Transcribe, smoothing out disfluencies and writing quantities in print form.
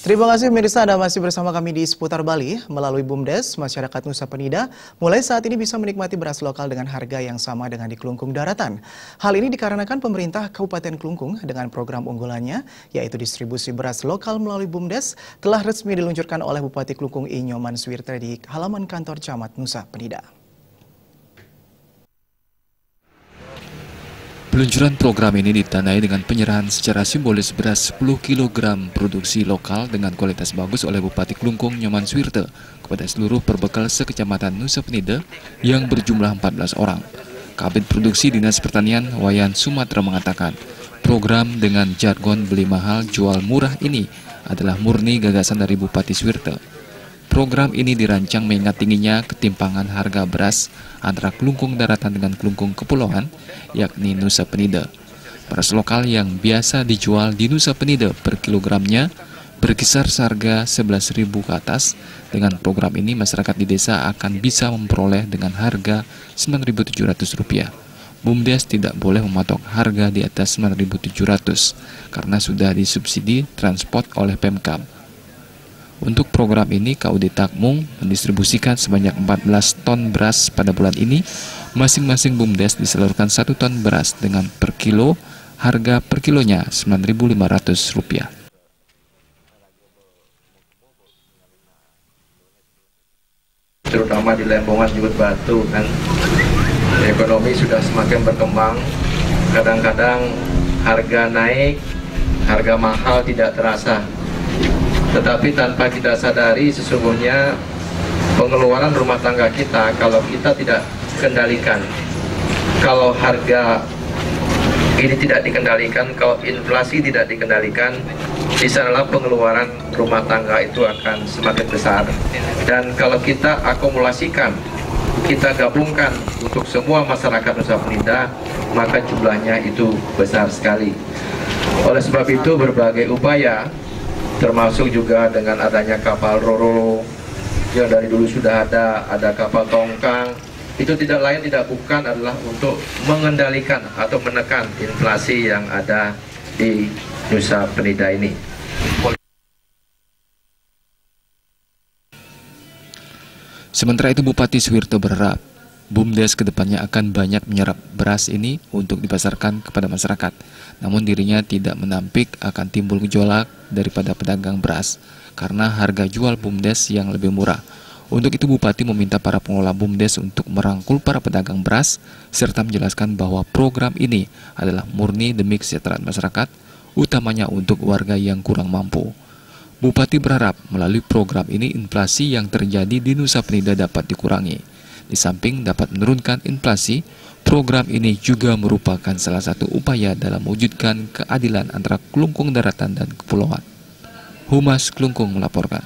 Terima kasih pemirsa, Anda masih bersama kami di Seputar Bali. Melalui BUMDes, masyarakat Nusa Penida mulai saat ini bisa menikmati beras lokal dengan harga yang sama dengan di Kelungkung Daratan. Hal ini dikarenakan pemerintah Kabupaten Kelungkung dengan program unggulannya, yaitu distribusi beras lokal melalui BUMDes, telah resmi diluncurkan oleh Bupati Kelungkung I. Nyoman Swirte di halaman kantor Camat Nusa Penida. Peluncuran program ini ditandai dengan penyerahan secara simbolis beras 10 kg produksi lokal dengan kualitas bagus oleh Bupati Kelungkung Nyoman Swirte kepada seluruh perbekal sekecamatan Nusa Penida yang berjumlah 14 orang. Kabid Produksi Dinas Pertanian Wayan Sumatera mengatakan, program dengan jargon beli mahal jual murah ini adalah murni gagasan dari Bupati Swirte. Program ini dirancang mengingat tingginya ketimpangan harga beras antara Kelungkung Daratan dengan Kelungkung Kepulauan, yakni Nusa Penida. Beras lokal yang biasa dijual di Nusa Penida per kilogramnya berkisar seharga Rp11.000 ke atas. Dengan program ini masyarakat di desa akan bisa memperoleh dengan harga Rp9.700. BUMDes tidak boleh mematok harga di atas Rp9.700 karena sudah disubsidi transport oleh Pemkab. Untuk program ini, KUD Takmung mendistribusikan sebanyak 14 ton beras pada bulan ini. Masing-masing BUMDes disalurkan 1 ton beras dengan per kilo, harga per kilonya Rp9.500. Terutama di Lembongan Jubut Batu kan, ekonomi sudah semakin berkembang. Kadang-kadang harga naik, harga mahal tidak terasa. Tetapi tanpa kita sadari sesungguhnya pengeluaran rumah tangga kita kalau kita tidak kendalikan, kalau harga ini tidak dikendalikan, kalau inflasi tidak dikendalikan, di sanalah pengeluaran rumah tangga itu akan semakin besar. Dan kalau kita akumulasikan, kita gabungkan untuk semua masyarakat Nusa Penida, maka jumlahnya itu besar sekali. Oleh sebab itu berbagai upaya, termasuk juga dengan adanya kapal Roro yang dari dulu sudah ada kapal tongkang, itu tidak lain tidak bukan adalah untuk mengendalikan atau menekan inflasi yang ada di Nusa Penida ini. Sementara itu Bupati Swirte berharap BUMDes kedepannya akan banyak menyerap beras ini untuk dipasarkan kepada masyarakat. Namun dirinya tidak menampik akan timbul gejolak daripada pedagang beras karena harga jual BUMDes yang lebih murah. Untuk itu Bupati meminta para pengelola BUMDes untuk merangkul para pedagang beras serta menjelaskan bahwa program ini adalah murni demi kesejahteraan masyarakat, utamanya untuk warga yang kurang mampu. Bupati berharap melalui program ini inflasi yang terjadi di Nusa Penida dapat dikurangi. Di samping dapat menurunkan inflasi, program ini juga merupakan salah satu upaya dalam mewujudkan keadilan antara Kelungkung Daratan dan Kepulauan. Humas Kelungkung melaporkan.